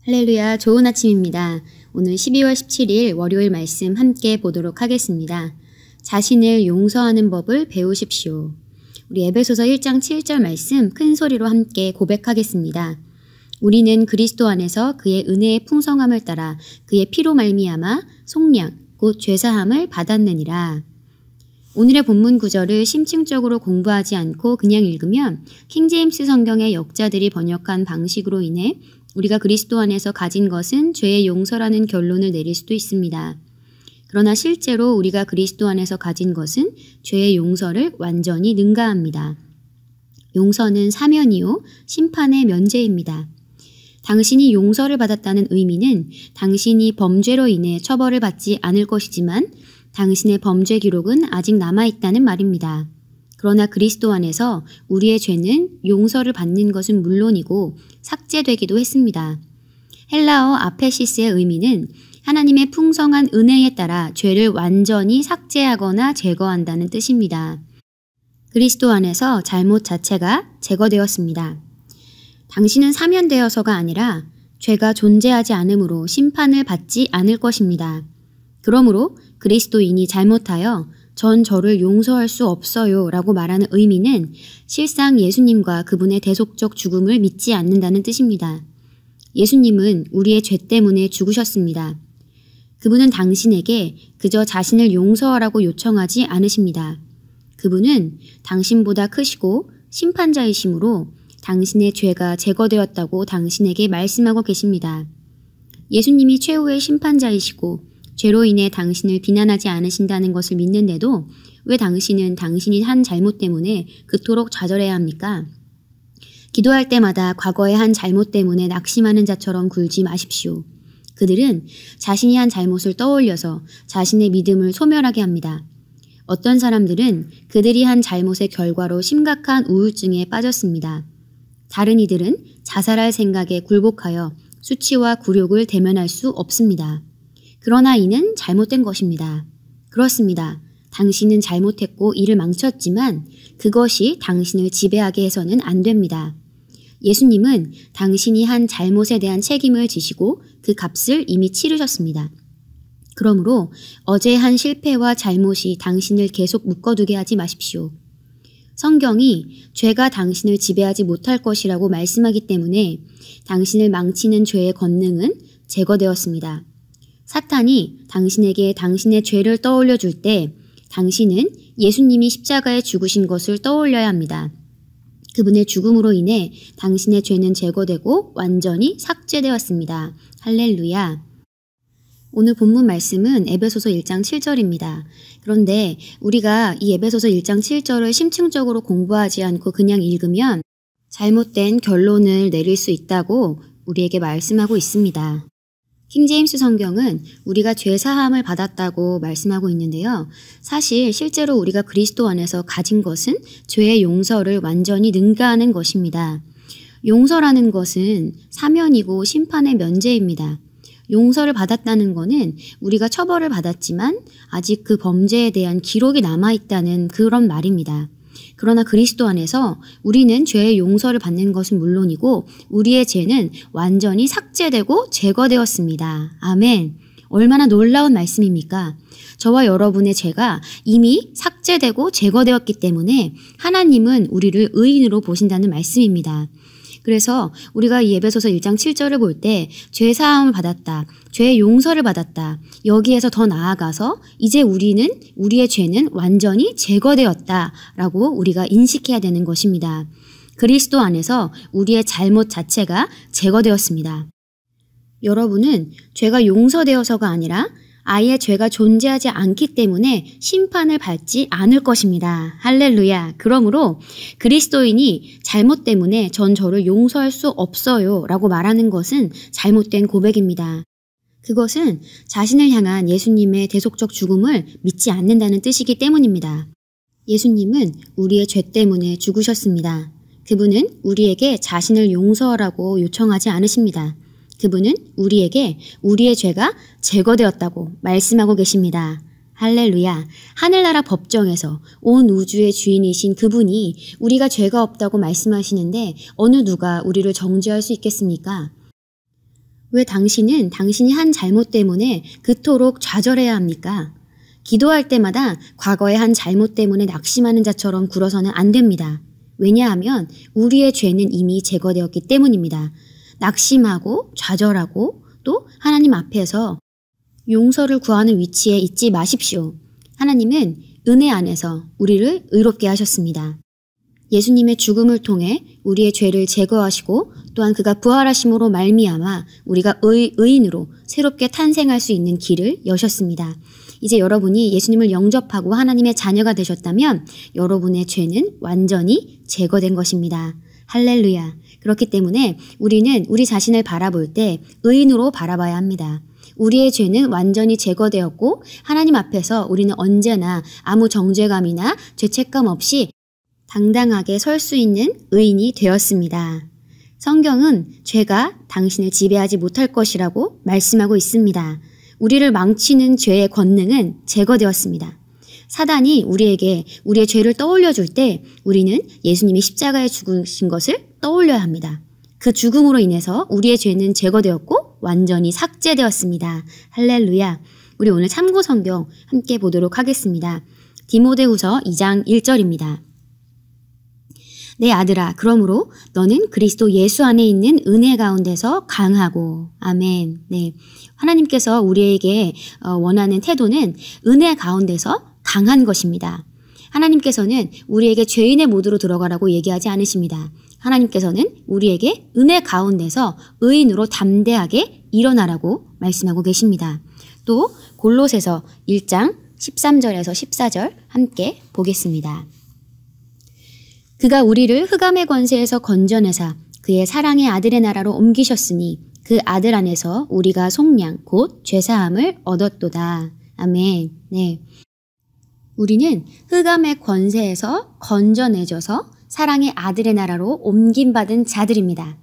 할렐루야, 좋은 아침입니다. 오늘 12월 17일 월요일 말씀 함께 보도록 하겠습니다. 자신을 용서하는 법을 배우십시오. 우리 에베소서 1장 7절 말씀 큰 소리로 함께 고백하겠습니다. 우리는 그리스도 안에서 그의 은혜의 풍성함을 따라 그의 피로 말미암아 속량 곧 죄사함을 받았느니라. 오늘의 본문 구절을 심층적으로 공부하지 않고 그냥 읽으면 킹제임스 성경의 역자들이 번역한 방식으로 인해 우리가 그리스도 안에서 가진 것은 죄의 용서라는 결론을 내릴 수도 있습니다. 그러나 실제로 우리가 그리스도 안에서 가진 것은 죄의 용서를 완전히 능가합니다. 용서는 사면이요 심판의 면제입니다. 당신이 용서를 받았다는 의미는 당신이 범죄로 인해 처벌을 받지 않을 것이지만 당신의 범죄 기록은 아직 남아있다는 말입니다. 그러나 그리스도 안에서 우리의 죄는 용서를 받는 것은 물론이고 삭제되기도 했습니다. 헬라어 아페시스의 의미는 하나님의 풍성한 은혜에 따라 죄를 완전히 삭제하거나 제거한다는 뜻입니다. 그리스도 안에서 잘못 자체가 제거되었습니다. 당신은 사면되어서가 아니라 죄가 존재하지 않으므로 심판을 받지 않을 것입니다. 그러므로 그리스도인이 잘못하여 전 저를 용서할 수 없어요 라고 말하는 의미는 실상 예수님과 그분의 대속적 죽음을 믿지 않는다는 뜻입니다. 예수님은 우리의 죄 때문에 죽으셨습니다. 그분은 당신에게 그저 자신을 용서하라고 요청하지 않으십니다. 그분은 당신보다 크시고 심판자이시므로 당신의 죄가 제거되었다고 당신에게 말씀하고 계십니다. 예수님이 최후의 심판자이시고 죄로 인해 당신을 비난하지 않으신다는 것을 믿는데도 왜 당신은 당신이 한 잘못 때문에 그토록 좌절해야 합니까? 기도할 때마다 과거의 한 잘못 때문에 낙심하는 자처럼 굴지 마십시오. 그들은 자신이 한 잘못을 떠올려서 자신의 믿음을 소멸하게 합니다. 어떤 사람들은 그들이 한 잘못의 결과로 심각한 우울증에 빠졌습니다. 다른 이들은 자살할 생각에 굴복하여 수치와 굴욕을 대면할 수 없습니다. 그러나 이는 잘못된 것입니다. 그렇습니다. 당신은 잘못했고 일을 망쳤지만 그것이 당신을 지배하게 해서는 안 됩니다. 예수님은 당신이 한 잘못에 대한 책임을 지시고 그 값을 이미 치르셨습니다. 그러므로 어제 한 실패와 잘못이 당신을 계속 묶어두게 하지 마십시오. 성경이 죄가 당신을 지배하지 못할 것이라고 말씀하기 때문에 당신을 망치는 죄의 권능은 제거되었습니다. 사탄이 당신에게 당신의 죄를 떠올려 줄 때 당신은 예수님이 십자가에 죽으신 것을 떠올려야 합니다. 그분의 죽음으로 인해 당신의 죄는 제거되고 완전히 삭제되었습니다. 할렐루야. 오늘 본문 말씀은 에베소서 1장 7절입니다. 그런데 우리가 이 에베소서 1장 7절을 심층적으로 공부하지 않고 그냥 읽으면 잘못된 결론을 내릴 수 있다고 우리에게 말씀하고 있습니다. 킹제임스 성경은 우리가 죄사함을 받았다고 말씀하고 있는데요. 사실 실제로 우리가 그리스도 안에서 가진 것은 죄의 용서를 완전히 능가하는 것입니다. 용서라는 것은 사면이고 심판의 면제입니다. 용서를 받았다는 것은 우리가 처벌을 받았지만 아직 그 범죄에 대한 기록이 남아있다는 그런 말입니다. 그러나 그리스도 안에서 우리는 죄의 용서를 받는 것은 물론이고 우리의 죄는 완전히 삭제되고 제거되었습니다. 아멘. 얼마나 놀라운 말씀입니까? 저와 여러분의 죄가 이미 삭제되고 제거되었기 때문에 하나님은 우리를 의인으로 보신다는 말씀입니다. 그래서 우리가 이 에베소서 1장 7절을 볼 때 죄사함을 받았다, 죄의 용서를 받았다, 여기에서 더 나아가서 이제 우리의 죄는 완전히 제거되었다라고 우리가 인식해야 되는 것입니다. 그리스도 안에서 우리의 잘못 자체가 제거되었습니다. 여러분은 죄가 용서되어서가 아니라 아예 죄가 존재하지 않기 때문에 심판을 받지 않을 것입니다. 할렐루야. 그러므로 그리스도인이 잘못 때문에 전 저를 용서할 수 없어요 라고 말하는 것은 잘못된 고백입니다. 그것은 자신을 향한 예수님의 대속적 죽음을 믿지 않는다는 뜻이기 때문입니다. 예수님은 우리의 죄 때문에 죽으셨습니다. 그분은 우리에게 자신을 용서하라고 요청하지 않으십니다. 그분은 우리에게 우리의 죄가 제거되었다고 말씀하고 계십니다. 할렐루야. 하늘나라 법정에서 온 우주의 주인이신 그분이 우리가 죄가 없다고 말씀하시는데 어느 누가 우리를 정죄할 수 있겠습니까? 왜 당신은 당신이 한 잘못 때문에 그토록 좌절해야 합니까? 기도할 때마다 과거의 한 잘못 때문에 낙심하는 자처럼 굴어서는 안 됩니다. 왜냐하면 우리의 죄는 이미 제거되었기 때문입니다. 낙심하고 좌절하고 또 하나님 앞에서 용서를 구하는 위치에 있지 마십시오. 하나님은 은혜 안에서 우리를 의롭게 하셨습니다. 예수님의 죽음을 통해 우리의 죄를 제거하시고 또한 그가 부활하심으로 말미암아 우리가 의인으로 새롭게 탄생할 수 있는 길을 여셨습니다. 이제 여러분이 예수님을 영접하고 하나님의 자녀가 되셨다면 여러분의 죄는 완전히 제거된 것입니다. 할렐루야. 그렇기 때문에 우리는 우리 자신을 바라볼 때 의인으로 바라봐야 합니다. 우리의 죄는 완전히 제거되었고 하나님 앞에서 우리는 언제나 아무 정죄감이나 죄책감 없이 당당하게 설 수 있는 의인이 되었습니다. 성경은 죄가 당신을 지배하지 못할 것이라고 말씀하고 있습니다. 우리를 망치는 죄의 권능은 제거되었습니다. 사단이 우리에게 우리의 죄를 떠올려 줄 때 우리는 예수님이 십자가에 죽으신 것을 떠올려야 합니다. 그 죽음으로 인해서 우리의 죄는 제거되었고 완전히 삭제되었습니다. 할렐루야. 우리 오늘 참고 성경 함께 보도록 하겠습니다. 디모데후서 2장 1절입니다. 내 아들아, 그러므로 너는 그리스도 예수 안에 있는 은혜 가운데서 강하고. 아멘. 네. 하나님께서 우리에게 원하는 태도는 은혜 가운데서 강한 것입니다. 하나님께서는 우리에게 죄인의 모드로 들어가라고 얘기하지 않으십니다. 하나님께서는 우리에게 은혜 가운데서 의인으로 담대하게 일어나라고 말씀하고 계십니다. 또 골로새서 1장 13절에서 14절 함께 보겠습니다. 그가 우리를 흑암의 권세에서 건져내사 그의 사랑의 아들의 나라로 옮기셨으니 그 아들 안에서 우리가 속량 곧 죄사함을 얻었도다. 아멘. 네. 우리는 흑암의 권세에서 건져내져서 사랑의 아들의 나라로 옮김받은 자들입니다.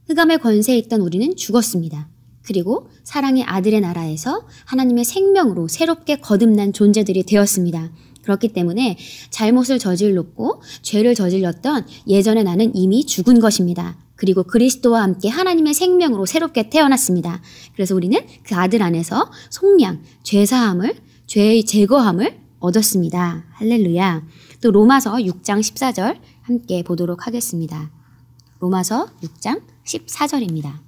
흑암의 권세에 있던 우리는 죽었습니다. 그리고 사랑의 아들의 나라에서 하나님의 생명으로 새롭게 거듭난 존재들이 되었습니다. 그렇기 때문에 잘못을 저질렀고 죄를 저질렀던 예전의 나는 이미 죽은 것입니다. 그리고 그리스도와 함께 하나님의 생명으로 새롭게 태어났습니다. 그래서 우리는 그 아들 안에서 속량, 죄사함을, 죄의 제거함을 얻었습니다. 할렐루야. 또 로마서 6장 14절 함께 보도록 하겠습니다. 로마서 6장 14절입니다.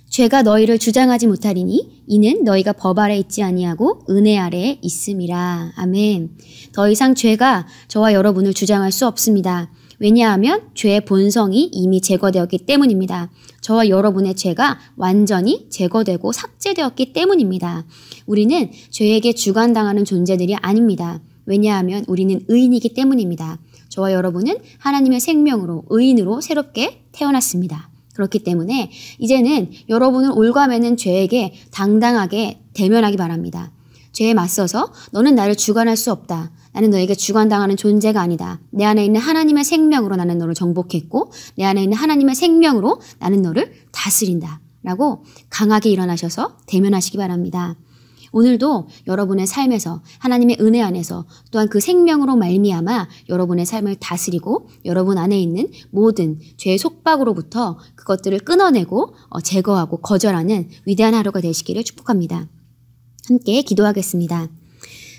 죄가 너희를 주장하지 못하리니 이는 너희가 법 아래 있지 아니하고 은혜 아래에 있음이라. 아멘. 더 이상 죄가 저와 여러분을 주장할 수 없습니다. 왜냐하면 죄의 본성이 이미 제거되었기 때문입니다. 저와 여러분의 죄가 완전히 제거되고 삭제되었기 때문입니다. 우리는 죄에게 주관당하는 존재들이 아닙니다. 왜냐하면 우리는 의인이기 때문입니다. 저와 여러분은 하나님의 생명으로 의인으로 새롭게 태어났습니다. 그렇기 때문에 이제는 여러분은 올가매는 죄에게 당당하게 대면하기 바랍니다. 죄에 맞서서 너는 나를 주관할 수 없다. 나는 너에게 주관당하는 존재가 아니다. 내 안에 있는 하나님의 생명으로 나는 너를 정복했고 내 안에 있는 하나님의 생명으로 나는 너를 다스린다. 라고 강하게 일어나셔서 대면하시기 바랍니다. 오늘도 여러분의 삶에서 하나님의 은혜 안에서 또한 그 생명으로 말미암아 여러분의 삶을 다스리고 여러분 안에 있는 모든 죄의 속박으로부터 그것들을 끊어내고 제거하고 거절하는 위대한 하루가 되시기를 축복합니다. 함께 기도하겠습니다.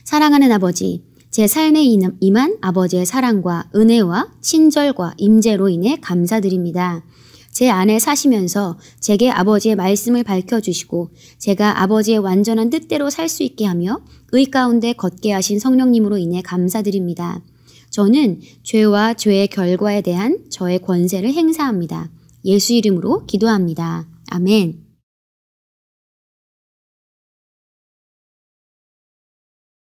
사랑하는 아버지, 제 삶에 임한 아버지의 사랑과 은혜와 친절과 임재로 인해 감사드립니다. 제 안에 사시면서 제게 아버지의 말씀을 밝혀주시고 제가 아버지의 완전한 뜻대로 살 수 있게 하며 의 가운데 걷게 하신 성령님으로 인해 감사드립니다. 저는 죄와 죄의 결과에 대한 저의 권세를 행사합니다. 예수 이름으로 기도합니다. 아멘.